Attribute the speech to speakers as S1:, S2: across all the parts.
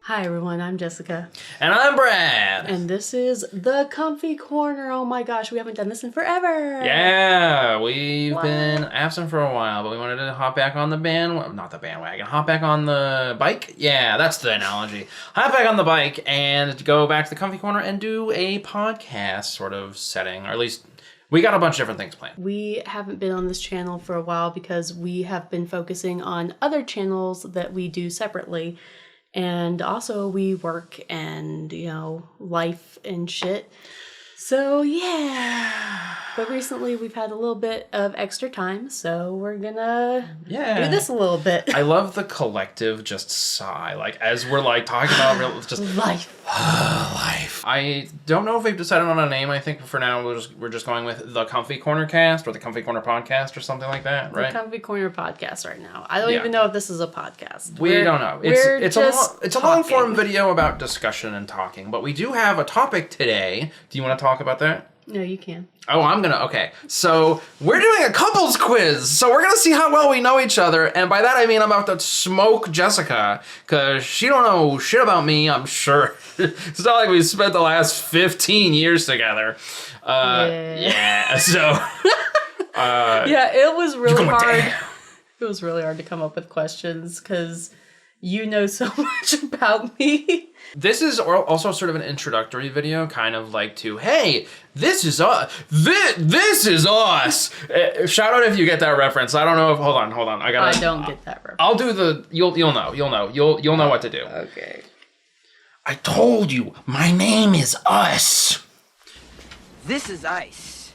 S1: Hi everyone, I'm Jessica.
S2: And I'm Brad.
S1: And this is The Comfy Corner. Oh my gosh, we haven't done this in forever.
S2: Yeah, we've been absent for a while, but we wanted to hop back on the hop back on the bike? Yeah, that's the analogy. Hop back on the bike and go back to the Comfy Corner and do a podcast sort of setting, or at least we got a bunch of different things planned.
S1: We haven't been on this channel for a while because we have been focusing on other channels that we do separately. And also we work and, life and shit. So yeah. But recently we've had a little bit of extra time, so we're gonna do this a little bit.
S2: I love the collective just sigh. Like as we're like talking about just
S1: life.
S2: Life. I don't know if we've decided on a name. I think for now we're just going with the Comfy Corner Cast or the Comfy Corner Podcast or something like that, right?
S1: The Comfy Corner Podcast right now. I don't even know if this is a podcast.
S2: We don't know. It's a long form video about discussion and talking, but we do have a topic today. Do you want to talk about that?
S1: No, you can.
S2: Oh, okay. So we're doing a couples quiz. So we're gonna see how well we know each other, and by that I mean I'm about to smoke Jessica because she don't know shit about me. I'm sure. It's not like we spent the last 15 years together. Yeah. So.
S1: Yeah, it was really hard.
S2: Down.
S1: It was really hard to come up with questions because you know so much about me.
S2: This is also sort of an introductory video, kind of like to, hey, this is us. This is us. Shout out if you get that reference. I don't know if, hold on.
S1: I don't get that reference.
S2: I'll do the, you'll know what to do.
S1: Okay.
S2: I told you, my name is Us.
S3: This is ice.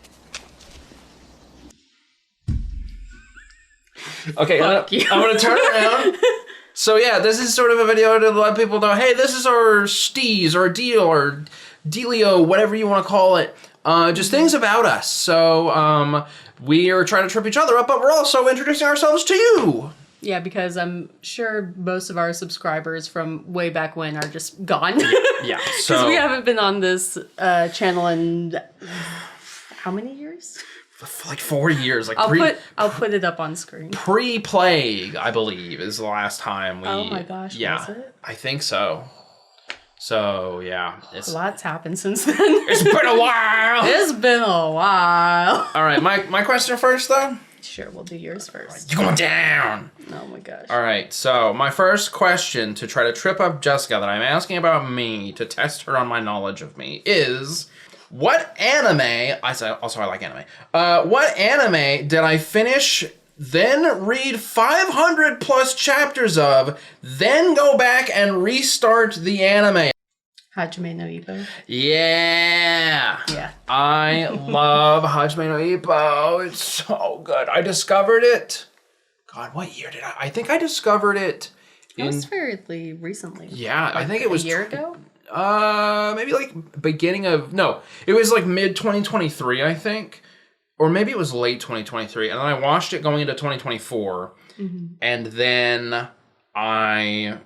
S2: Okay,
S1: Fuck you.
S2: I'm gonna turn around. So yeah, this is sort of a video to let people know, hey, this is our steez or deal or dealio, whatever you want to call it. Just things about us. So we are trying to trip each other up, but we're also introducing ourselves to you.
S1: Yeah, because I'm sure most of our subscribers from way back when are just gone.
S2: Yeah.
S1: Because we haven't been on this channel in how many years?
S2: Like 4 years. Like
S1: I'll put it up on screen.
S2: Pre-plague, I believe, is the last time we.
S1: Oh my gosh!
S2: Yeah,
S1: was it?
S2: I think so. So yeah,
S1: A lot's happened since then.
S2: It's been a while.
S1: It's been a while.
S2: All right, my question first though.
S1: Sure, we'll do yours first.
S2: You're going down.
S1: Oh my gosh.
S2: All right, so my first question to try to trip up Jessica that I'm asking about me to test her on my knowledge of me is, what anime, I like anime, what anime did I finish, then read 500 plus chapters of, then go back and restart the anime?
S1: Hajime no Ippo.
S2: Yeah.
S1: Yeah.
S2: I love Hajime no Ippo. It's so good. I discovered it. God, what year did I think I discovered it.
S1: It was fairly recently.
S2: Yeah,
S1: like
S2: I think it was
S1: a year ago.
S2: Maybe like beginning of, no, it was like mid 2023, I think. Or maybe it was late 2023. And then I watched it going into 2024. Mm-hmm. And then I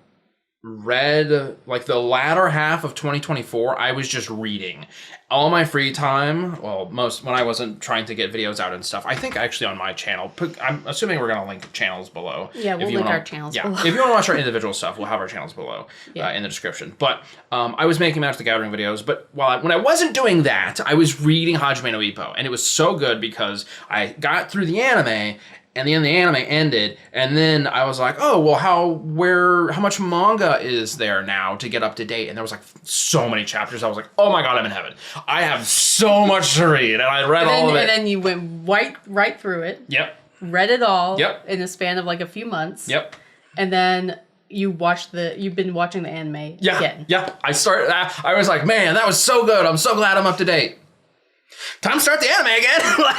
S2: read like the latter half of 2024. I was just reading all my free time. Well, when I wasn't trying to get videos out and stuff. I think actually on my channel, I'm assuming we're going to link channels below.
S1: Yeah, we'll link our channels below.
S2: If you want to watch our individual stuff, we'll have our channels below in the description. But I was making Magic the Gathering videos, but when I wasn't doing that, I was reading Hajime no Ippo. And it was so good because I got through the anime, and then the anime ended, and then I was like, oh, well, how much manga is there now to get up to date? And there was like so many chapters. I was like, oh my God, I'm in heaven. I have so much to read. And I read all of it.
S1: And then you went right through it.
S2: Yep.
S1: Read it all.
S2: Yep.
S1: In a span of like a few months.
S2: Yep.
S1: And then you've been watching the anime again.
S2: Yeah. I was like, man, that was so good. I'm so glad I'm up to date. Time to start the anime again.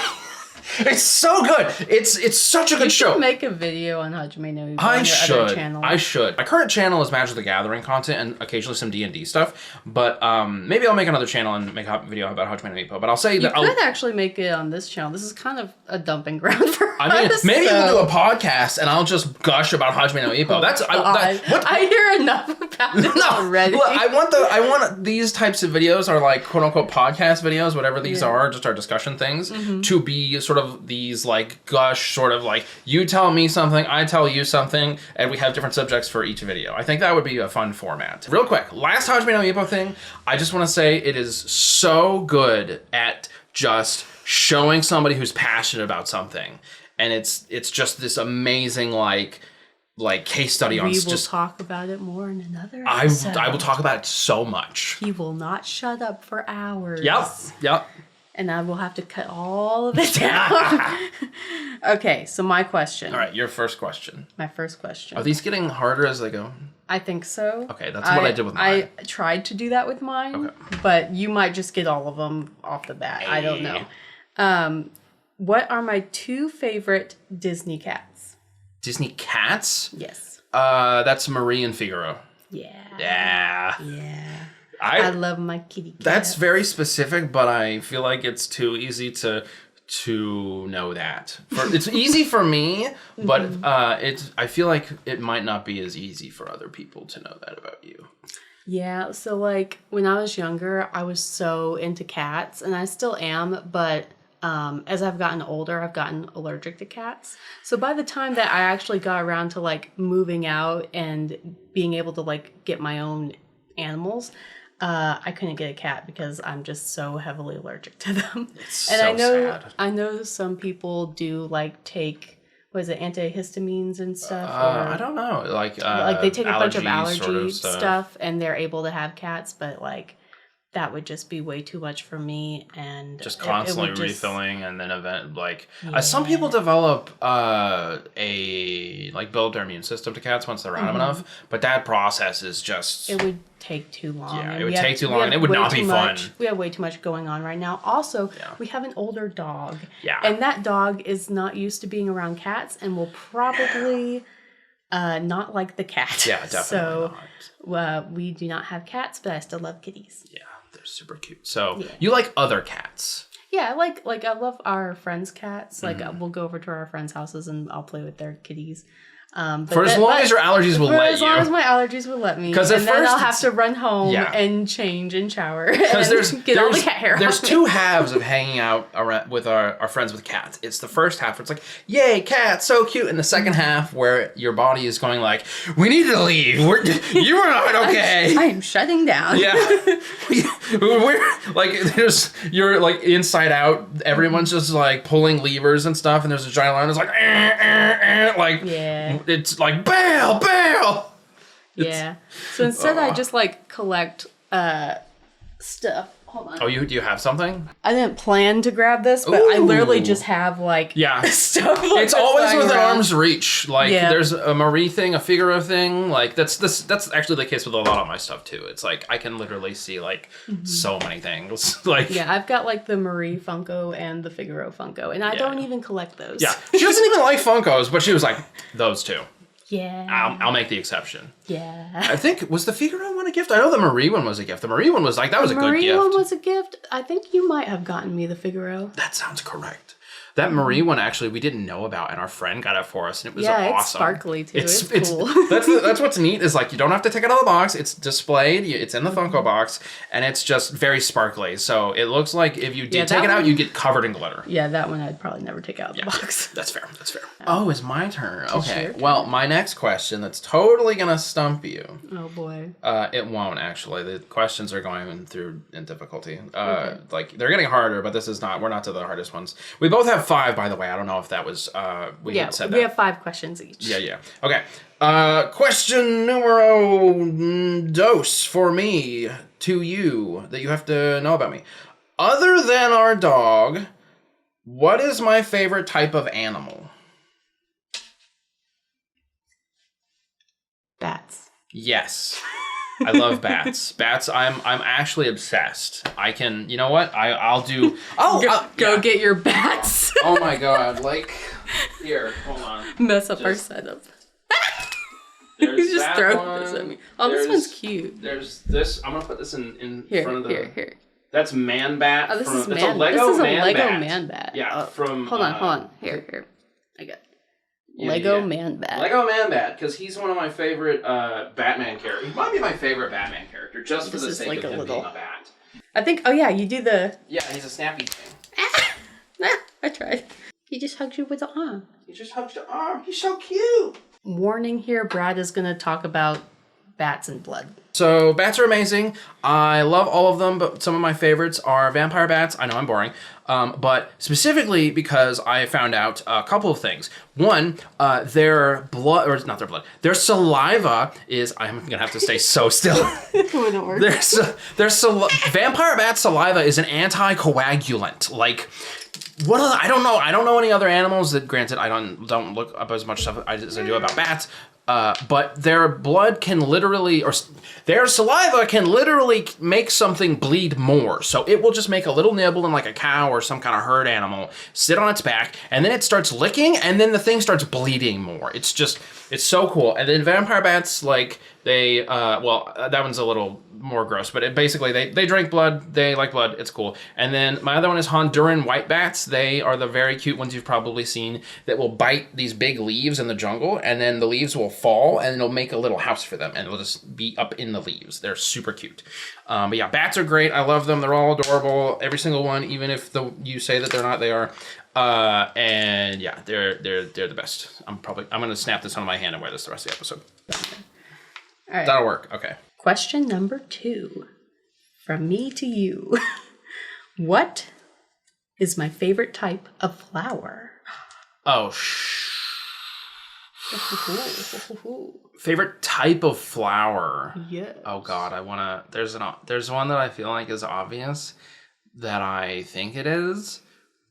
S2: It's so good. It's such a good show.
S1: You should make a video on Hajime no Ippo
S2: I
S1: on your other channel.
S2: I should. My current channel is Magic the Gathering content and occasionally some D&D stuff. But maybe I'll make another channel and make a video about Hajime no Ippo. But I'll say that
S1: you could actually make it on this channel. This is kind of a dumping ground for us.
S2: Maybe we'll do a podcast and I'll just gush about Hajime no Ippo.
S1: I hear enough about it already.
S2: Look, I want these types of videos are like quote unquote podcast videos, whatever these are, just our discussion things, to be sort sort of these like gush, sort of like you tell me something, I tell you something, and we have different subjects for each video. I think that would be a fun format. Real quick, last Hajime no Ippo thing, I just want to say it is so good at just showing somebody who's passionate about something. And it's just this amazing like case study on
S1: We will
S2: just
S1: talk about it more in another
S2: I
S1: episode.
S2: will talk about it so much.
S1: He will not shut up for hours.
S2: Yep.
S1: And I will have to cut all of it down. Okay, so my question.
S2: All right, your first question.
S1: My first question.
S2: Are these getting harder as they go?
S1: I think so.
S2: Okay, that's what I did with mine.
S1: I tried to do that with mine,
S2: Okay.
S1: but you might just get all of them off the bat. I don't know. What are my 2 favorite Disney cats?
S2: Disney cats?
S1: Yes.
S2: That's Marie and Figaro.
S1: Yeah.
S2: Yeah.
S1: Yeah. I love my kitty cat.
S2: That's very specific, but I feel like it's too easy to know that. It's easy for me, but I feel like it might not be as easy for other people to know that about you.
S1: Yeah, so like when I was younger, I was so into cats, and I still am, but as I've gotten older, I've gotten allergic to cats. So by the time that I actually got around to like moving out and being able to like get my own animals, I couldn't get a cat because I'm just so heavily allergic to them.
S2: It's
S1: And
S2: so sad.
S1: I know some people do like take, what is it, antihistamines and stuff.
S2: I don't know, like
S1: they take a bunch of
S2: allergy
S1: allergy
S2: sort of
S1: stuff and they're able to have cats, but like that would just be way too much for me, and
S2: just
S1: it
S2: constantly
S1: would just-
S2: refilling, and then some people develop build their immune system to cats once they're around them enough, but that process is just
S1: It would take too long.
S2: Yeah,
S1: and
S2: it would
S1: we have-
S2: take too
S1: we
S2: long,
S1: have
S2: and it would
S1: way
S2: not
S1: too
S2: be
S1: much-
S2: fun.
S1: We have way too much going on right now. Also,
S2: Yeah.
S1: we have an older dog.
S2: Yeah.
S1: And that dog is not used to being around cats and will probably not like the cat.
S2: Yeah, definitely
S1: So
S2: not.
S1: we do not have cats, but I still love kitties.
S2: Yeah, they're super cute. So
S1: Yeah.
S2: you like other cats?
S1: Yeah, I love our friends' cats. Like
S2: Mm-hmm.
S1: we'll go over to our friends' houses and I'll play with their kitties.
S2: For as long as your allergies will let
S1: as long as
S2: you.
S1: my allergies will let me.
S2: 'Cause at
S1: and then
S2: first
S1: I'll have
S2: it's-
S1: to run home
S2: Yeah.
S1: and change and shower.
S2: Because
S1: and get all the cat hair
S2: there's
S1: off me.
S2: 2 halves of hanging out around with our friends with cats. It's the first half where it's like, yay, cat, so cute. And the second half where your body is going like, we need to leave. You are not okay.
S1: I am shutting down.
S2: Yeah. We're like, you're like inside out. Everyone's just like pulling levers and stuff. And there's a giant lion that's like, like,
S1: Yeah.
S2: it's like, bail.
S1: Yeah. So instead I just like collect stuff. Hold on.
S2: Oh, do you have something?
S1: I didn't plan to grab this, but I literally
S2: Ooh.
S1: just have like
S2: Yeah.
S1: stuff. Like
S2: It's
S1: that's
S2: always
S1: lying
S2: within
S1: around.
S2: arm's reach. Like
S1: Yeah.
S2: there's a Marie thing, a Figaro thing. Like that's actually the case with a lot of my stuff too. It's like I can literally see like so many things. Like
S1: Yeah, I've got like the Marie Funko and the Figaro Funko, and I don't even collect those.
S2: yeah. She doesn't even like Funkos, but she was like those 2.
S1: Yeah.
S2: I'll make the exception.
S1: Yeah.
S2: I think was the Figaro one a gift? I know the Marie one was a gift. The Marie one was like that was a good
S1: Marie
S2: gift.
S1: one was a gift. I think you might have gotten me the Figaro.
S2: That sounds correct. That Marie one actually we didn't know about, and our friend got it for us, and it was
S1: Yeah,
S2: awesome.
S1: it's sparkly too. It's cool.
S2: That's what's neat is like you don't have to take it out of the box. It's displayed. It's in the Funko box, and it's just very sparkly. So it looks like if you did
S1: Yeah,
S2: take
S1: that
S2: it out,
S1: one-
S2: you get covered in glitter.
S1: Yeah, that one I'd probably never take out of the box.
S2: That's fair. That's fair. Oh, it's my turn. Okay.
S1: your turn.
S2: Well, my next question that's totally gonna stump you.
S1: Oh boy.
S2: It won't actually. The questions are going through in difficulty. Like they're getting harder, but this is not. We're not to the hardest ones. We both have 5, by the way. I don't know if that was we
S1: Yeah,
S2: had said
S1: we
S2: that.
S1: have 5 questions each.
S2: Yeah. Okay. Question numero dos for me to you that you have to know about me. Other than our dog, what is my favorite type of animal?
S1: Bats.
S2: Yes. I love bats. Bats, I'm actually obsessed. I can, you know what? I'll do.
S1: Go
S2: yeah.
S1: get your bats.
S2: Oh my god! Like, here, hold on.
S1: Mess up our
S2: Just-
S1: setup.
S2: There's
S1: He's just
S2: that
S1: throwing
S2: one.
S1: this at me. Oh, this
S2: There's-
S1: one's cute.
S2: There's this. I'm gonna put this in
S1: Here,
S2: front of the.
S1: here.
S2: That's Man Bat.
S1: Oh, this
S2: from,
S1: is
S2: that's
S1: man.
S2: a Lego
S1: this is a
S2: Man
S1: Lego
S2: Bat.
S1: Man Bat.
S2: Yeah,
S1: Oh,
S2: from.
S1: Hold on. Here. I got
S2: Yeah,
S1: Lego
S2: yeah.
S1: Man Bat.
S2: Lego Man Bat, because he's one of my favorite Batman characters. He might be my favorite Batman character, just for
S1: This
S2: the
S1: is
S2: sake
S1: like
S2: of
S1: a
S2: him
S1: little-
S2: being a bat.
S1: I think. Oh yeah, you do the.
S2: Yeah, he's a snappy thing.
S1: I tried. He just hugs you with the arm.
S2: He just hugs your arm. He's so cute.
S1: Warning here, Brad is going to talk about bats and blood.
S2: So bats are amazing. I love all of them, but some of my favorites are vampire bats. I know I'm boring, but specifically because I found out a couple of things. One, their blood, or not their blood, their saliva is. I'm gonna have to stay so still.
S1: Wouldn't work.
S2: Vampire bat saliva is an anticoagulant. Like, what? I don't know. I don't know any other animals. That, granted, I don't look up as much stuff as I do about bats. But their blood can literally, or their saliva can literally make something bleed more. So it will just make a little nibble in like a cow or some kind of herd animal, sit on its back, and then it starts licking, and then the thing starts bleeding more. It's so cool. And then vampire bats, like, they, that one's a little more gross, but basically they drink blood, they like blood, it's cool. And then my other one is Honduran white bats. They are the very cute ones you've probably seen that will bite these big leaves in the jungle, and then the leaves will fall, and it'll make a little house for them, and it'll just be up in the leaves. They're super cute. But yeah, bats are great. I love them. They're all adorable. Every single one, even if you say that they're not, they are. And yeah, they're the best. I'm gonna snap this on my hand and wear this the rest of the episode.
S1: All right.
S2: That'll work. Okay.
S1: Question number 2, from me to you. What is my favorite type of flower?
S2: Oh, favorite type of flower?
S1: Yeah.
S2: Oh God, there's one that I feel like is obvious that I think it is,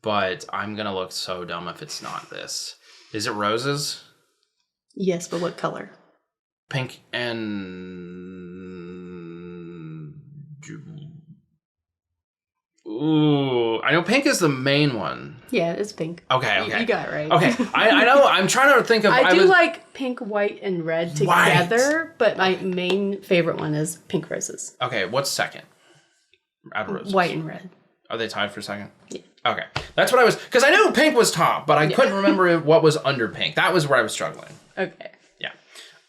S2: but I'm gonna look so dumb if it's not this. Is it roses?
S1: Yes, but what color?
S2: Pink and... Ooh, I know pink is the main one.
S1: Yeah, it's pink.
S2: Okay.
S1: You got it right.
S2: Okay, I know. I'm trying to think of...
S1: I do like pink, white, and red together, but my main favorite one is pink roses.
S2: Okay, what's second? Out of roses.
S1: White and red.
S2: Are they tied for second?
S1: Yeah.
S2: Okay, that's what I was... Because I knew pink was top, but I couldn't remember what was under pink. That was where I was struggling.
S1: Okay.
S2: Yeah.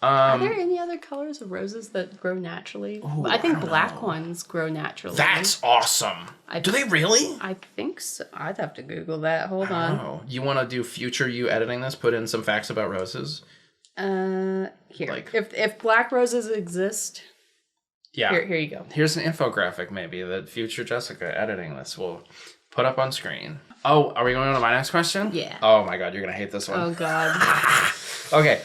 S1: Are there any other colors of roses that grow naturally?
S2: Ooh,
S1: I think black ones grow naturally.
S2: That's awesome. Do they really?
S1: I think so. I'd have to Google that. Hold on.
S2: Oh, you want to do future you editing this? Put in some facts about roses?
S1: Here.
S2: Like-
S1: If black roses exist,
S2: Yeah.
S1: here you go.
S2: Here's an infographic maybe that future Jessica editing this will put up on screen. Oh, are we going on to my next question?
S1: Yeah.
S2: Oh my God, you're going to hate this one.
S1: Oh, God.
S2: Okay,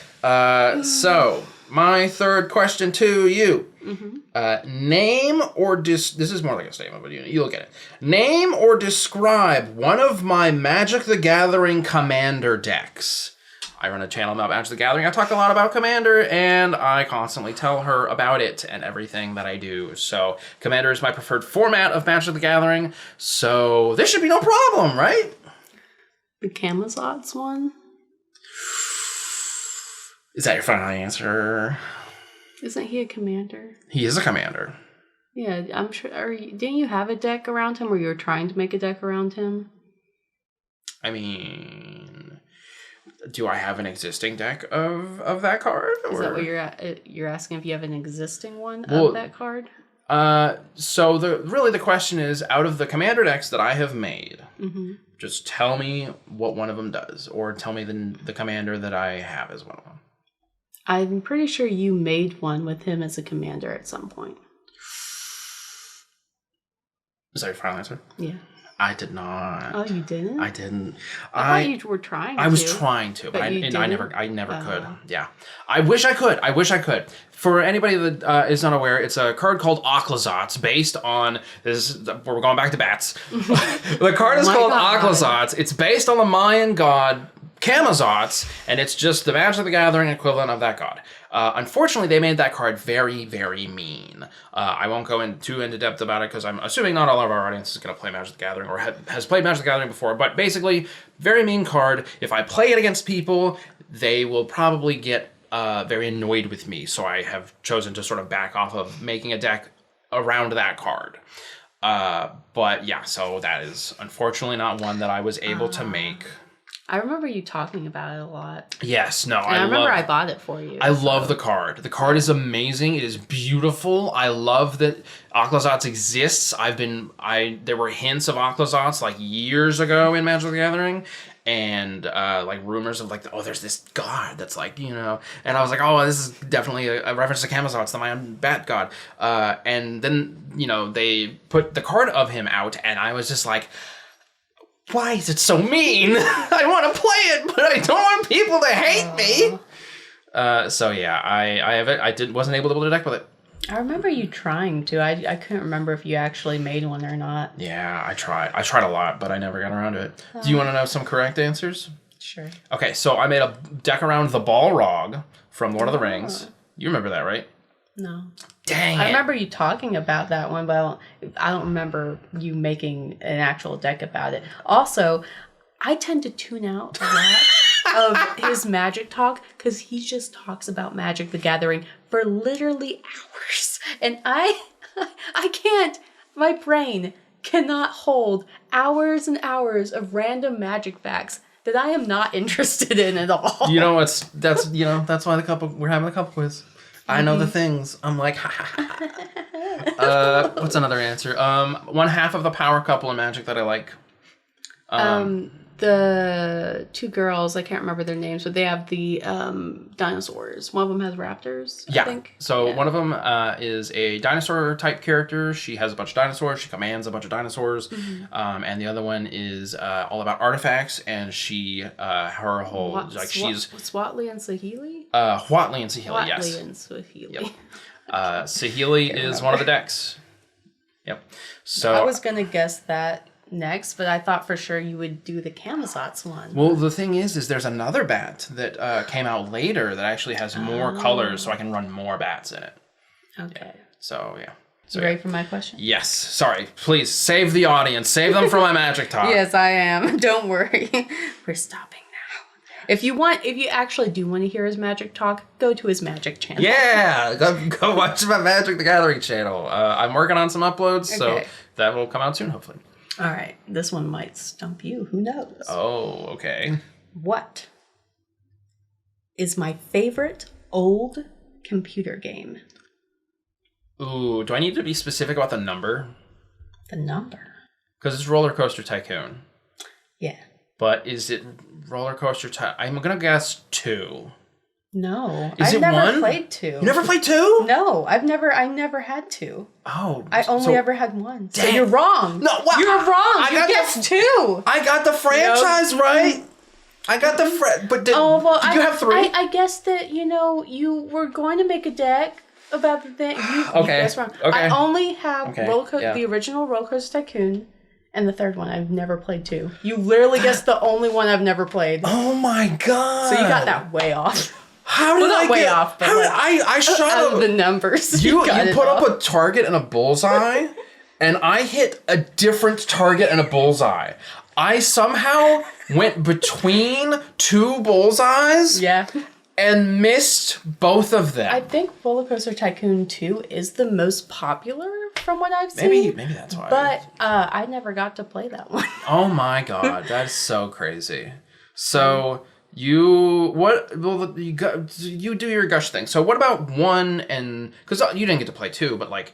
S2: so my third question to you. Name or this is more like a statement, but you look at it. Name or describe one of my Magic the Gathering Commander decks. I run a channel about Magic the Gathering. I talk a lot about Commander, and I constantly tell her about it and everything that I do. So Commander is my preferred format of Magic the Gathering, so this should be no problem, right?
S1: The Camazotz one?
S2: Is that your final answer?
S1: Isn't he a commander?
S2: He is a commander.
S1: Yeah, I'm sure. Didn't you have a deck around him, or you were trying to make a deck around him?
S2: I mean, do I have an existing deck of that card?
S1: Is that what you're asking? If you have an existing one
S2: Well,
S1: of that card?
S2: So the question is, out of the commander decks that I have made, just tell me what one of them does, or tell me the commander that I have as one of them.
S1: I'm pretty sure you made one with him as a commander at some point.
S2: Is that your final answer?
S1: Yeah.
S2: I did not.
S1: Oh, you didn't?
S2: I didn't.
S1: I thought you were trying to.
S2: I was trying to, but I never could. Yeah. I wish I could. For anybody that is not aware, it's a card called Oklazotz, based on this. We're going back to bats. The card is called Oklazotz. It's based on the Mayan god Camazotz, and it's just the Magic the Gathering equivalent of that god. Unfortunately, they made that card very, very mean. I won't go into depth about it because I'm assuming not all of our audience is going to play Magic the Gathering or has played Magic the Gathering before. But basically, very mean card. If I play it against people, they will probably get very annoyed with me. So I have chosen to sort of back off of making a deck around that card. But yeah, so that is unfortunately not one that I was able to make.
S1: I remember you talking about it a lot.
S2: Yes, no,
S1: And I remember I bought it for you.
S2: I love the card. The card is amazing. It is beautiful. I love that Oklazotz exists. There were hints of Oklazotz like years ago in Magic the Gathering, and like rumors of like, oh, there's this god that's like, you know, and I was like, oh, this is definitely a reference to Camazotz, it's the Mayan bat god. And then, you know, they put the card of him out, and I was just like, why is it so mean? I want to play it, but I don't want people to hate me. So yeah, I have it. Wasn't able to build a deck with it.
S1: I remember you trying to. I couldn't remember if you actually made one or not.
S2: Yeah, I tried. I tried a lot, but I never got around to it. Do you want to know some correct answers?
S1: Sure.
S2: Okay, so I made a deck around the Balrog from Lord of the Rings. You remember that, right?
S1: No.
S2: Dang it.
S1: I remember you talking about that one, but I don't remember you making an actual deck about it. Also, I tend to tune out a lot of his Magic talk because he just talks about Magic the Gathering for literally hours. And I can't, my brain cannot hold hours and hours of random Magic facts that I am not interested in at all.
S2: You know, that's why we're having a couple quiz. I know the things. I'm like, what's another answer? 1/2 of the power couple in Magic that I like.
S1: The two girls, I can't remember their names, but they have the dinosaurs. One of them has raptors, I think.
S2: So one of them is a dinosaur type character. She has a bunch of dinosaurs. She commands a bunch of dinosaurs. And the other one is all about artifacts. And she, her whole, she's...
S1: Swatley and Saheeli?
S2: Huatli and Saheeli, yes.
S1: Huatli and Saheeli.
S2: Yep. Saheeli is one of the decks. Yep. So
S1: I was going to guess that next, but I thought for sure you would do the Camazotz one.
S2: Well, the thing is there's another bat that came out later that actually has more colors, so I can run more bats in it.
S1: Okay.
S2: So, yeah. So,
S1: you ready for my question?
S2: Yes. Sorry. Please, save the audience. Save them for my Magic talk.
S1: Yes, I am. Don't worry. We're stopping now. If you actually do want to hear his Magic talk, go to his Magic channel.
S2: Yeah! Go watch my Magic the Gathering channel. I'm working on some uploads, so that will come out soon, hopefully.
S1: All right, this one might stump you. Who knows?
S2: Oh, okay.
S1: What is my favorite old computer game?
S2: Ooh, do I need to be specific about the number?
S1: The number?
S2: Because it's Roller Coaster Tycoon.
S1: Yeah.
S2: But is it Roller Coaster Tycoon? I'm going to guess 2.
S1: No.
S2: I've
S1: never played 2.
S2: You never played 2?
S1: No, I never had 2.
S2: Oh.
S1: I only ever had 1. So
S2: Damn.
S1: you're wrong.
S2: No, what?
S1: You're wrong. You guessed 2.
S2: I got the franchise right. I got the but did you have 3?
S1: I guess that, you were going to make a deck about the thing. You guessed wrong.
S2: Okay.
S1: I only have the original Roller Coaster Tycoon. And the third one, I've never played 2. You literally guessed the only one I've never played.
S2: Oh my god!
S1: So you got that way off.
S2: How did I
S1: way off? But
S2: I shot
S1: out the numbers.
S2: You put up a target and a bullseye, and I hit a different target and a bullseye. I somehow went between 2 bullseyes.
S1: Yeah.
S2: And missed both of them.
S1: I think Roller Coaster Tycoon 2 is the most popular from what I've seen.
S2: Maybe that's why.
S1: But I never got to play that one.
S2: Oh my god, that is so crazy. So you do your gush thing. So what about 1 and because you didn't get to play 2, but like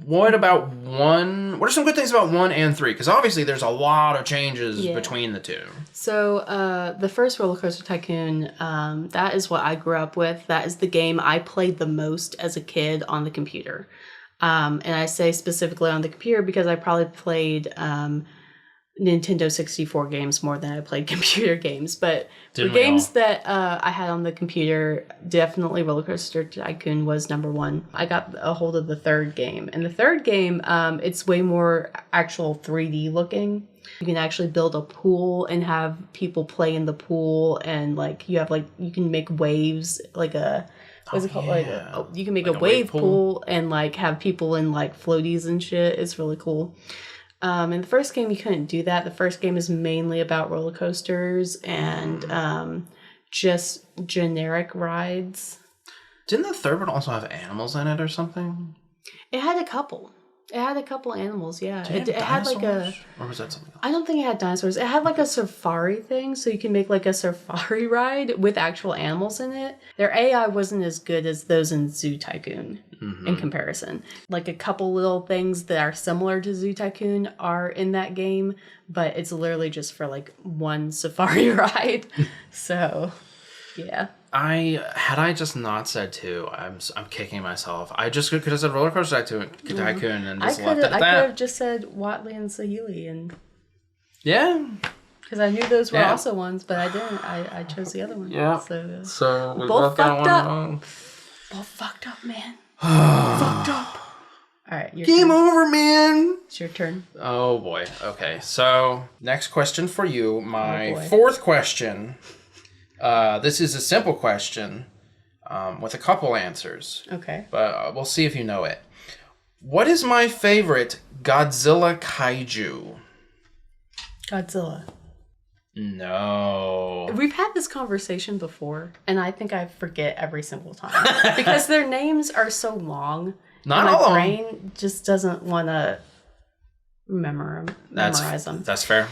S2: what about 1? What are some good things about 1 and 3? Because obviously there's a lot of changes between the 2.
S1: So the first Roller Coaster Tycoon, that is what I grew up with. That is the game I played the most as a kid on the computer. And I say specifically on the computer because I probably played Nintendo 64 games more than I played computer games. But the games that I had on the computer, definitely Roller Coaster Tycoon was number 1. I got a hold of the third game. And the third game, it's way more actual 3D looking. You can actually build a pool and have people play in the pool. And you can make waves, like a... What's it called? Yeah. You can make a wave pool and have people in floaties and shit. It's really cool. In the first game, you couldn't do that. The first game is mainly about roller coasters and just generic rides.
S2: Didn't the third one also have animals in it or something?
S1: It had a couple. It had a couple animals, yeah.
S2: Did
S1: It had like a...
S2: dinosaurs? Or was that something else?
S1: I don't think it had dinosaurs. It had like a safari thing, so you can make like a safari ride with actual animals in it. Their AI wasn't as good as those in Zoo Tycoon in comparison. Like a couple little things that are similar to Zoo Tycoon are in that game, but it's literally just for like one safari ride. So, yeah.
S2: I just not said 2, I'm kicking myself. I just could have said Roller Coaster Tycoon and just left it at
S1: I
S2: that.
S1: could have just said Watley and Sahili, and
S2: Yeah.
S1: because I knew those were
S2: Yeah.
S1: also ones, but I didn't. I chose the other one.
S2: Yeah.
S1: So
S2: So we
S1: both
S2: got
S1: fucked
S2: one
S1: up.
S2: wrong.
S1: both fucked up, man. Fucked up. All right, your
S2: Game
S1: turn.
S2: over, man.
S1: It's your turn.
S2: Oh boy. Okay. So next question for you. My
S1: boy.
S2: 4th question. This is a simple question with a couple answers,
S1: Okay.
S2: but we'll see if you know it. What is my favorite Godzilla kaiju?
S1: Godzilla.
S2: No.
S1: We've had this conversation before, and I think I forget every single time because their names are so long.
S2: Not
S1: and
S2: all
S1: my
S2: of them.
S1: brain just doesn't want to memorize them.
S2: That's fair.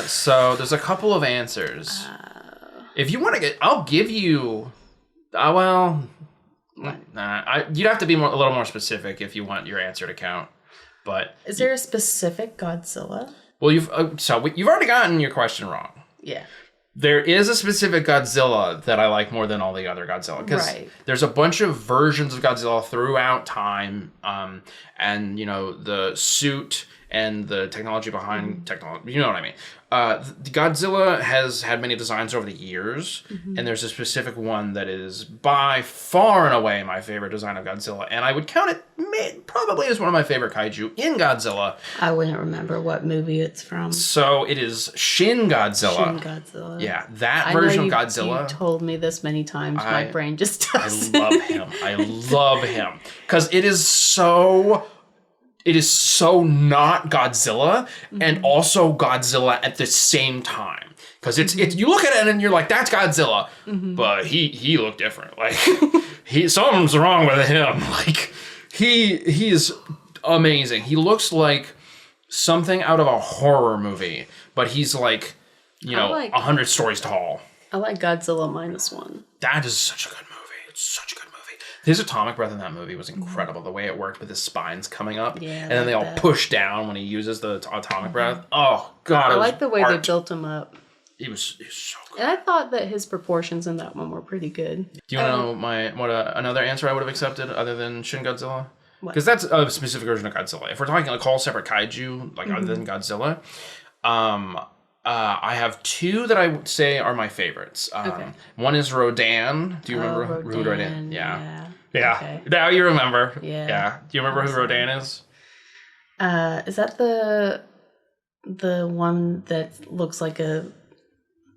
S2: So there's a couple of answers. If you want to get, I'll give you. You'd have to be a little more specific if you want your answer to count. But
S1: Is there a specific Godzilla?
S2: well, you've already gotten your question wrong.
S1: Yeah.
S2: There is a specific Godzilla that I like more than all the other Godzilla because
S1: Right.
S2: there's a bunch of versions of Godzilla throughout time, and the suit and the technology behind technology. You know what I mean? Godzilla has had many designs over the years, and there's a specific one that is by far and away my favorite design of Godzilla, and I would count it probably as one of my favorite kaiju in Godzilla.
S1: I wouldn't remember what movie it's from.
S2: So it is Shin Godzilla.
S1: Shin Godzilla.
S2: Yeah, that
S1: I know
S2: version of
S1: you've
S2: Godzilla.
S1: told me this many times. My brain just
S2: I
S1: doesn't.
S2: love him. I love him because it is so not Godzilla and also Godzilla at the same time. Because it's you look at it and you're like, that's Godzilla, but he looked different. Like something's wrong with him. Like he is amazing. He looks like something out of a horror movie, but he's like 100 stories tall.
S1: I like Godzilla -1.
S2: That is such a good movie. It's such a good movie. His atomic breath in that movie was incredible. The way it worked with his spines coming up,
S1: Yeah,
S2: and then they all
S1: like that.
S2: push down when he uses the atomic breath. Oh God!
S1: I like the way they built him up.
S2: It was so good.
S1: And I thought that his proportions in that one were pretty good.
S2: Do you want to know another answer I would have accepted other than Shin Godzilla?
S1: What?
S2: Because that's a specific version of Godzilla. If we're talking like all separate kaiju, like other than Godzilla, I have 2 that I would say are my favorites.
S1: Okay.
S2: One is Rodan. Do you remember who Rodan?
S1: Rodan,
S2: Yeah.
S1: Okay.
S2: Now you remember.
S1: Yeah.
S2: Do you remember who Rodan is?
S1: Is that the one that looks like a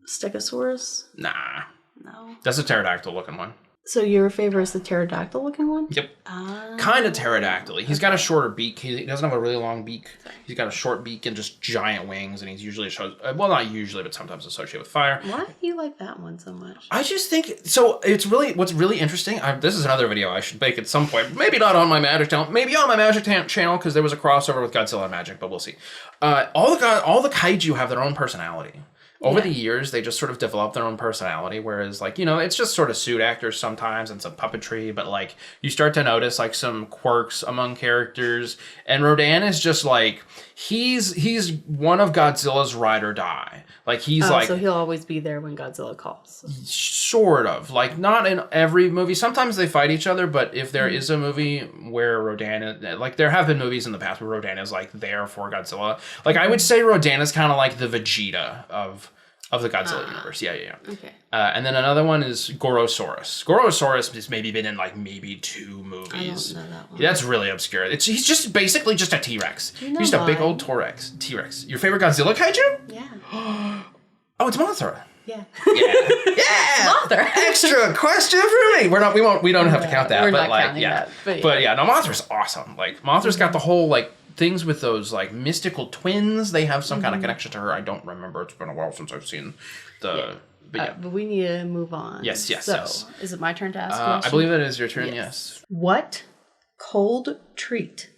S1: Stegosaurus?
S2: Nah.
S1: No.
S2: That's a pterodactyl looking one.
S1: So your favorite is the pterodactyl looking one?
S2: Yep. Kind of pterodactyl. He's got a shorter beak. He doesn't have a really long beak. He's got a short beak and just giant wings, and he's usually not usually, but sometimes associated with fire.
S1: Why do you like that one so much?
S2: I just think so. It's what's really interesting. This is another video I should make at some point. Maybe not on my Magic channel. Maybe on my Magic channel because there was a crossover with Godzilla and Magic, but we'll see. All the kaiju have their own personality. Over the years, they just sort of develop their own personality, whereas, it's just sort of suit actors sometimes and some puppetry, but, you start to notice, some quirks among characters, and Rodan is just, he's one of Godzilla's ride or die.
S1: So he'll always be there when Godzilla calls.
S2: Sort of. Not in every movie. Sometimes they fight each other, but if there is a movie where Rodan is... there have been movies in the past where Rodan is, there for Godzilla. I would say Rodan is kind of like the Vegeta of the Godzilla universe. Yeah.
S1: Okay.
S2: And then another one is Gorosaurus. Gorosaurus has maybe been in, maybe 2 movies.
S1: I don't know that one.
S2: Yeah, that's really obscure. He's just basically just a T-Rex.
S1: know
S2: He's just a big
S1: mine?
S2: old T-Rex. Your favorite Godzilla kaiju?
S1: Yeah.
S2: Oh, it's Mothra.
S1: Yeah.
S2: Yeah.
S1: Mothra.
S2: Extra question for me. We don't have to count that.
S1: We're
S2: but
S1: not counting that,
S2: But yeah, no, Mothra's awesome. Mothra's got the whole things with those mystical twins. They have some kind of connection to her. I don't remember. It's been a while since I've seen the. But yeah.
S1: But we need to move on.
S2: Yes.
S1: So, is it my turn to ask a question?
S2: I believe it is your turn. Yes.
S1: What cold treat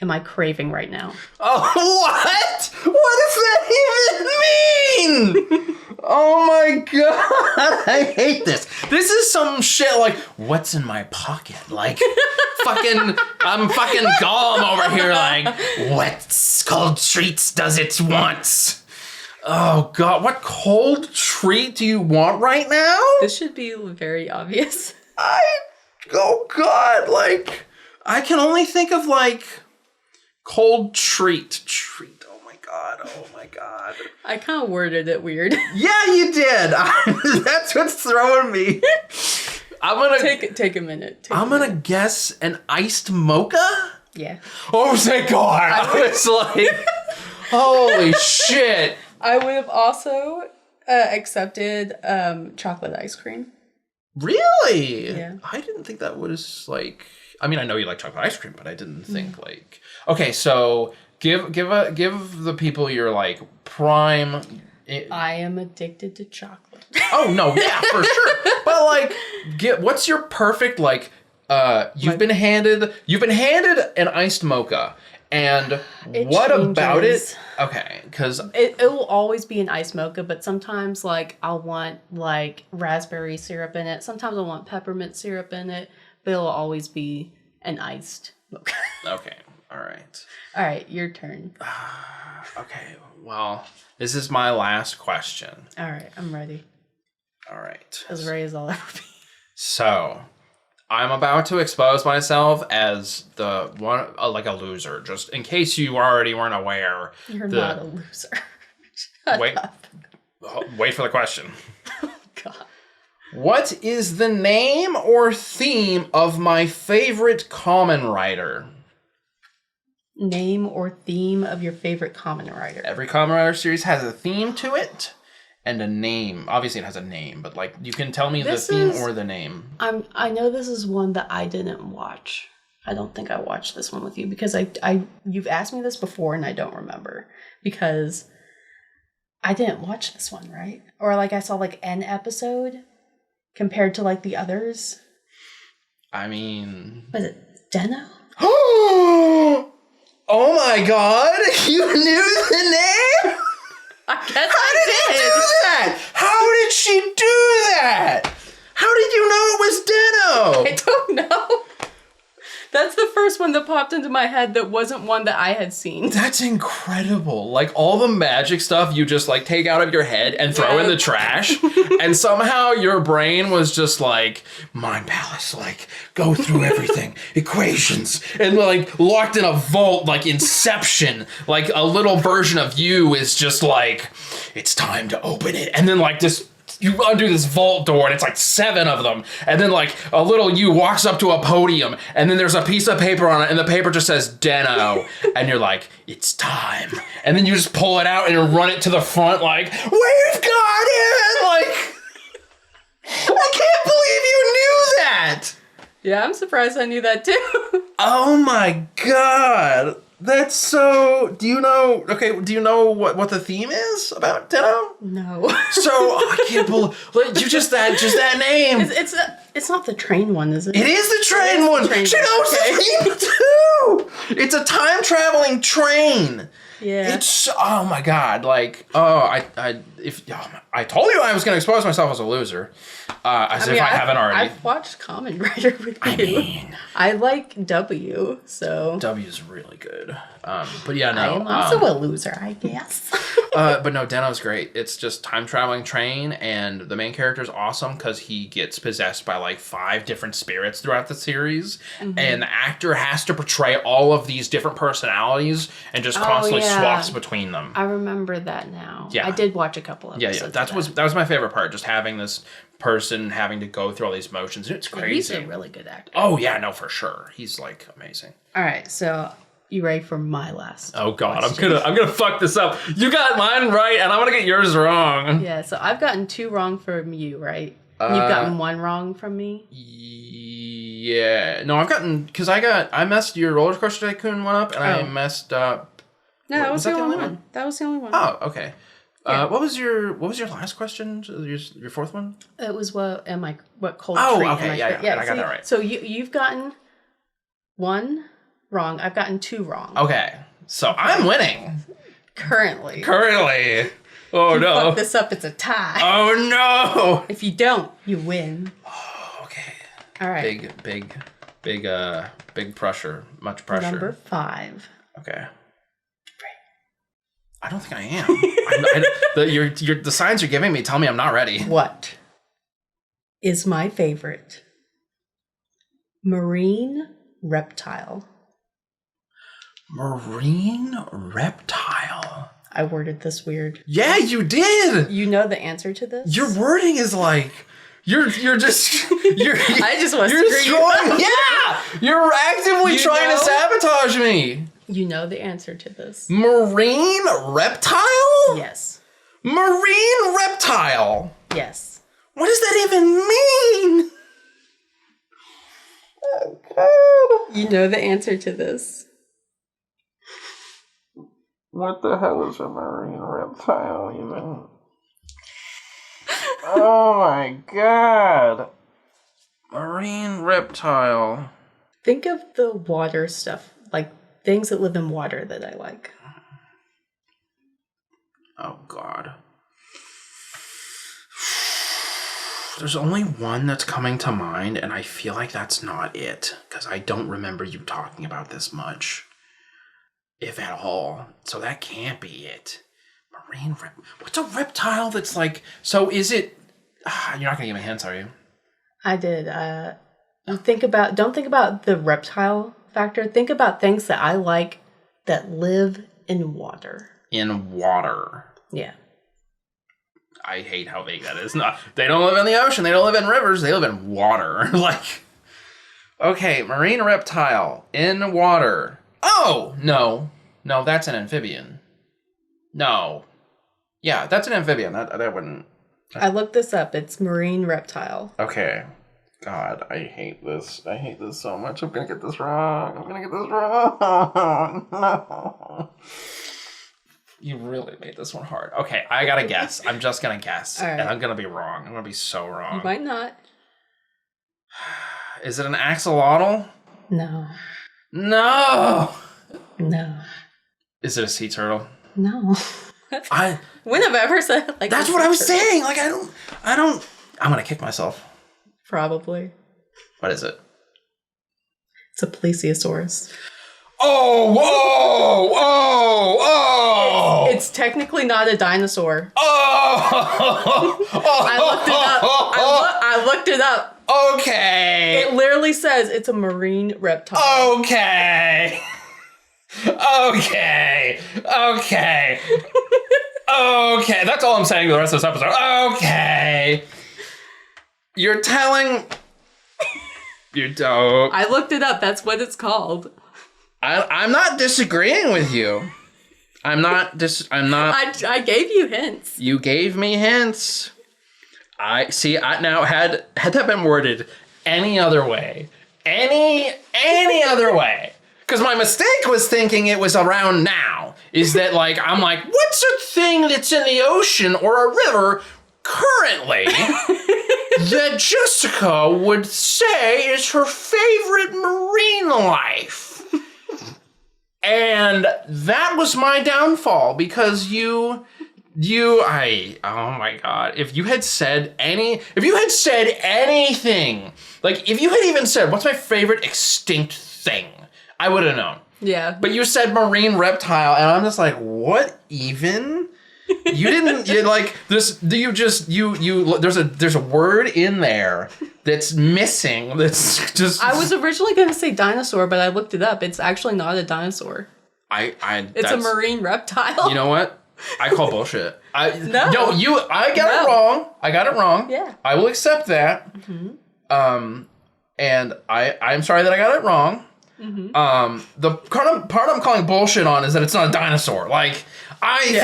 S1: am I craving right now?
S2: Oh, what? What does that even mean? Oh my god, I hate this. This is some shit like, what's in my pocket? Like, I'm fucking Gollum over here like, what cold treats does it want? Oh god, what cold treat do you want right now?
S1: This should be very obvious.
S2: Oh god, like, I can only think of like, cold treat. Oh my god.
S1: I kind of worded it weird.
S2: Yeah, you did. That's what's throwing me. I'm gonna
S1: Take a minute.
S2: I'm gonna guess an iced mocha.
S1: Yeah.
S2: Oh, thank God! I was like, holy shit!
S1: I would have also accepted chocolate ice cream.
S2: Really?
S1: Yeah.
S2: I didn't think that was like. I mean, I know you like chocolate ice cream, but I didn't think like. Okay, so give the people your like prime.
S1: I am addicted to chocolate.
S2: Oh no, yeah, for sure. But like, what's your perfect like? You've been handed an iced mocha, and what about it? Okay, because
S1: it will always be an iced mocha, but sometimes like I'll want like raspberry syrup in it. Sometimes I want peppermint syrup in it, but it'll always be an iced mocha.
S2: okay, all right.
S1: All right, your turn.
S2: Okay, well, this is my last question.
S1: All right, I'm ready.
S2: All right.
S1: As ready as I'll ever be.
S2: So, I'm about to expose myself as the one, like a loser, just in case you already weren't aware.
S1: You're not a loser.
S2: Wait, wait for the question.
S1: Oh, God.
S2: What is the name or theme of my favorite Kamen Rider?
S1: Name or theme of your favorite Kamen Rider.
S2: Every Kamen Rider series has a theme to it and a name. Obviously, it has a name, but like you can tell me the theme or the name.
S1: I know this is one that I didn't watch. I don't think I watched this one with you because you've asked me this before and I don't remember because I didn't watch this one, right? Or like I saw like an episode compared to like the others.
S2: I mean,
S1: Was it Deno?
S2: Oh my god! You knew the name?
S1: I guess
S2: How did you do that? How did she do that? How did you know it was Deno?
S1: I don't know. That's the first one that popped into my head that wasn't one that I had seen.
S2: That's incredible. Like all the magic stuff you just like take out of your head and throw in the trash. And somehow your brain was just like, mind palace, like go through everything, equations, and like locked in a vault like Inception. Like a little version of you is just like, it's time to open it. And then like this, you undo this vault door and it's like 7 of them. And then like a little you walks up to a podium and then there's a piece of paper on it and the paper just says Deno. And you're like, it's time. And then you just pull it out and you run it to the front like, we've got it! Like, I can't believe you knew that!
S1: Yeah, I'm surprised I knew that too.
S2: Oh my god. That's so... Do you know what the theme is about Deno?
S1: No.
S2: So, I can't believe... Like, just that name.
S1: It's not the train one, is it?
S2: It is the train one.
S1: train
S2: She
S1: one.
S2: knows the theme too. It's a time traveling train.
S1: Yeah.
S2: It's oh my god, like I told you I was gonna expose myself as a loser, if I haven't already.
S1: I've watched Kamen Rider with you.
S2: I mean,
S1: I like W, so
S2: W's really good. But yeah, no.
S1: I am also a loser, I guess.
S2: But no, Deno's great. It's just time traveling train, and the main character is awesome because he gets possessed by like 5 different spirits throughout the series, and the actor has to portray all of these different personalities and just constantly swaps between them.
S1: I remember that now.
S2: Yeah.
S1: I did watch a couple of episodes.
S2: That was my favorite part, just having this person having to go through all these motions. It's crazy.
S1: He's a really good actor.
S2: Oh yeah, no, for sure. He's like amazing.
S1: All right, so you ready for my last?
S2: Oh god, I'm gonna fuck this up. You got mine right, and I'm gonna get yours wrong.
S1: Yeah, so I've gotten 2 wrong from you, right? And you've gotten 1 wrong from me.
S2: Yeah, no, I've gotten because I messed your Roller Coaster Tycoon one up, and I messed up.
S1: No, that was the only one. That was the only one.
S2: Oh, okay.
S1: Yeah.
S2: What was your last question? Your 4th one?
S1: It was what cold
S2: Oh,
S1: treat
S2: okay,
S1: am I
S2: I got that right.
S1: So you've gotten 1, wrong. I've gotten 2 wrong.
S2: Okay. So I'm winning.
S1: Currently.
S2: Currently. Oh
S1: If you
S2: no.
S1: fuck this up, it's a tie.
S2: Oh no.
S1: If you don't, you win.
S2: Okay.
S1: All right.
S2: Big pressure. Much pressure.
S1: Number 5.
S2: Okay. I don't think I am. The signs you're giving me tell me I'm not ready.
S1: What is my favorite marine reptile?
S2: Marine reptile.
S1: I worded this weird.
S2: Yeah, you did.
S1: You know the answer to this?
S2: Your wording is like you're just you're
S1: I just want to
S2: you're
S1: screw you
S2: throwing,
S1: up.
S2: yeah. You're actively
S1: You
S2: trying to
S1: know?
S2: sabotage me.
S1: You know the answer to this.
S2: Marine reptile?
S1: Yes.
S2: Marine reptile.
S1: Yes.
S2: What does that even mean?
S1: You know the answer to this.
S2: What the hell is a marine reptile even? Oh my god. Marine reptile.
S1: Think of the water stuff, like things that live in water that I like.
S2: Oh god. There's only one that's coming to mind, and I feel like that's not it, because I don't remember you talking about this much. If at all. So that can't be it. Marine what's a reptile that's like... So is it... You're not going to give me hints, are you?
S1: I did. Don't think about the reptile factor. Think about things that I like that live in water.
S2: In water.
S1: Yeah.
S2: I hate how vague that is. No, they don't live in the ocean. They don't live in rivers. They live in water. Like... Okay, marine reptile. In water. Oh, no. No, that's an amphibian. No. Yeah, that's an amphibian. That wouldn't...
S1: I looked this up. It's marine reptile.
S2: Okay. God, I hate this. I hate this so much. I'm gonna get this wrong. No. You really made this one hard. Okay, I gotta guess. I'm just gonna guess.
S1: All right.
S2: And I'm gonna be wrong. I'm gonna be so wrong.
S1: You might not.
S2: Is it an axolotl?
S1: No.
S2: No!
S1: No.
S2: Is it a sea turtle?
S1: No. When have I ever said like
S2: That's
S1: a
S2: what I was
S1: sea turtle?
S2: saying. Like I don't I'm gonna kick myself.
S1: Probably.
S2: What is it?
S1: It's a plesiosaurus.
S2: Oh, whoa, oh.
S1: It's technically not a dinosaur.
S2: Oh!
S1: I looked it up. I looked it up.
S2: Okay.
S1: It literally says it's a marine reptile.
S2: Okay. Okay. Okay. Okay. That's all I'm saying for the rest of this episode. Okay. You're telling... You don't...
S1: I looked it up. That's what it's called.
S2: I'm not disagreeing with you. I'm not...
S1: I gave you hints.
S2: You gave me hints. I now had that been worded any other way, any other way, because my mistake was thinking it was around now. Is that like I'm like, what's a thing that's in the ocean or a river currently that Jessica would say is her favorite marine life? And that was my downfall because oh my god, if you had said anything, like if you had even said, what's my favorite extinct thing? I would have known.
S1: Yeah.
S2: But you said marine reptile, and I'm just like, what even? You didn't, you like this, there's a word in there that's missing, that's just.
S1: I was originally going to say dinosaur, but I looked it up. It's actually not a dinosaur. It's a marine reptile.
S2: You know what? I call bullshit. I
S1: No.
S2: got it wrong. I got it wrong.
S1: Yeah.
S2: I will accept that. Mm-hmm. And I'm sorry that I got it wrong. Mm-hmm. The part I'm calling bullshit on is that it's not a dinosaur. Like I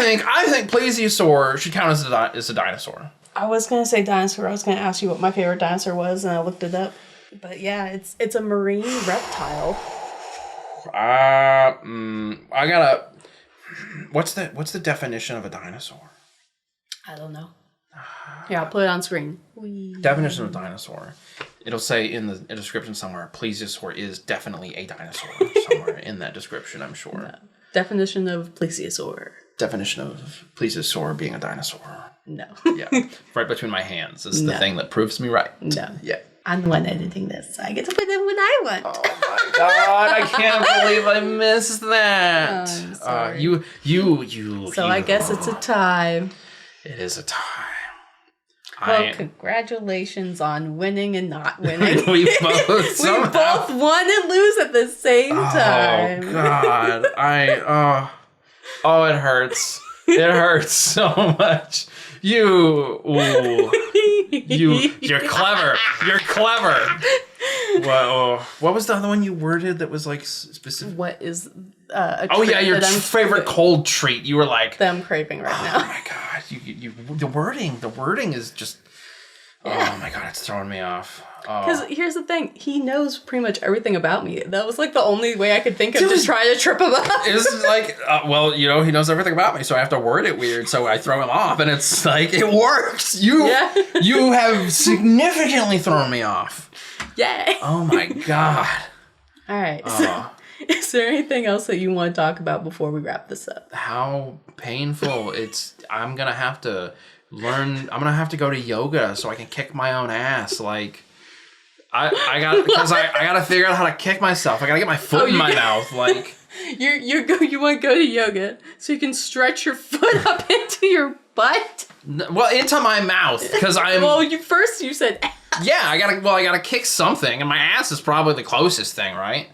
S2: think plesiosaur should count as a dinosaur.
S1: I was going to say dinosaur. I was going to ask you what my favorite dinosaur was, and I looked it up. But yeah, it's a marine reptile.
S2: I gotta. What's the definition of a dinosaur?
S1: I don't know. Yeah, I'll put it on screen.
S2: Definition of dinosaur It'll say in the description somewhere, plesiosaur is definitely a dinosaur. Somewhere in that description, I'm sure.
S1: Definition of plesiosaur.
S2: Definition of plesiosaur being a dinosaur.
S1: No.
S2: Yeah, right between my hands is the
S1: No.
S2: thing that proves me right.
S1: No.
S2: Yeah.
S1: I'm the one editing this, so I get to put in what I want.
S2: Oh my god, I can't believe I missed that.
S1: Oh, I'm sorry.
S2: You.
S1: So I guess it's a tie.
S2: It is a tie.
S1: Well, congratulations on winning and not winning.
S2: We both
S1: We
S2: somehow.
S1: both won and lose at the same time.
S2: Oh god, it hurts. It hurts so much. You're clever. You're clever. Whoa. What was the other one you worded that was like specific?
S1: What is a
S2: Oh yeah,
S1: treat
S2: your
S1: that I'm
S2: favorite cold treat. You were like,
S1: that I'm craving right
S2: oh
S1: now?
S2: my god, you the wording is just. Oh my god, it's throwing me off.
S1: Because here's the thing, he knows pretty much everything about me. That was like the only way I could think of to try to trip him up.
S2: It's like, well, he knows everything about me, so I have to word it weird, so I throw him off, and it's like, it works! You have significantly thrown me off.
S1: Yay!
S2: Oh my god.
S1: Alright, so is there anything else that you want to talk about before we wrap this up?
S2: How painful. I'm gonna have to go to yoga so I can kick my own ass, like... I gotta figure out how to kick myself. I gotta get my foot in my mouth. Like
S1: you want to go to yoga so you can stretch your foot up into your butt?
S2: well, into my mouth because I'm.
S1: Well, you said.
S2: Yeah, I gotta kick something, and my ass is probably the closest thing, right?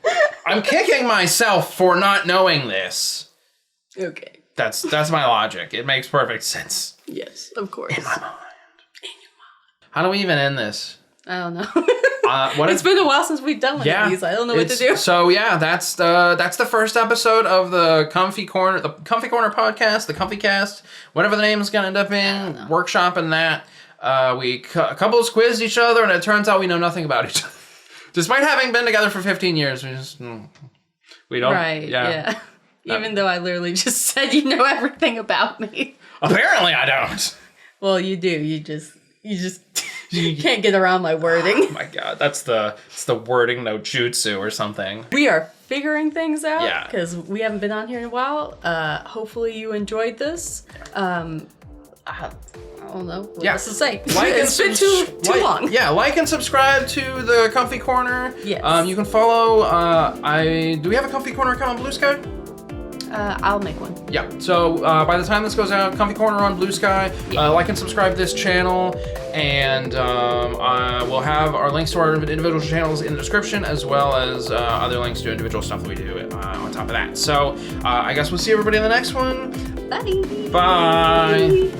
S2: I'm kicking myself for not knowing this.
S1: Okay.
S2: That's my logic. It makes perfect sense.
S1: Yes, of course.
S2: In my mind. How do we even end this?
S1: I don't know.
S2: It's
S1: been a while since we've done one of these. I don't know what to do.
S2: So yeah, that's the first episode of the Comfy Corner podcast, the Comfy Cast, whatever the name is gonna end up being. Workshopping that. A couple of quizzed each other, and it turns out we know nothing about each other. Despite having been together for 15 years, we don't.
S1: Right. Yeah. Even though I literally just said you know everything about me.
S2: Apparently, I don't.
S1: Well, you do. You just you can't get around my wording.
S2: Oh my god, it's the wording no jutsu or something.
S1: We are figuring things out.
S2: Yeah.
S1: Because we haven't been on here in a while. Hopefully you enjoyed this. I don't know what else to say. It's been too long.
S2: Yeah, like and subscribe to the Comfy Corner.
S1: Yes.
S2: You can follow. Do we have a Comfy Corner account on Blue Sky?
S1: I'll make one.
S2: Yeah. So by the time this goes out, Comfy Corner on Blue Sky. Like and subscribe to this channel, and we'll have our links to our individual channels in the description, as well as other links to individual stuff that we do on top of that. So I guess we'll see everybody in the next one.
S1: Bye.
S2: Bye.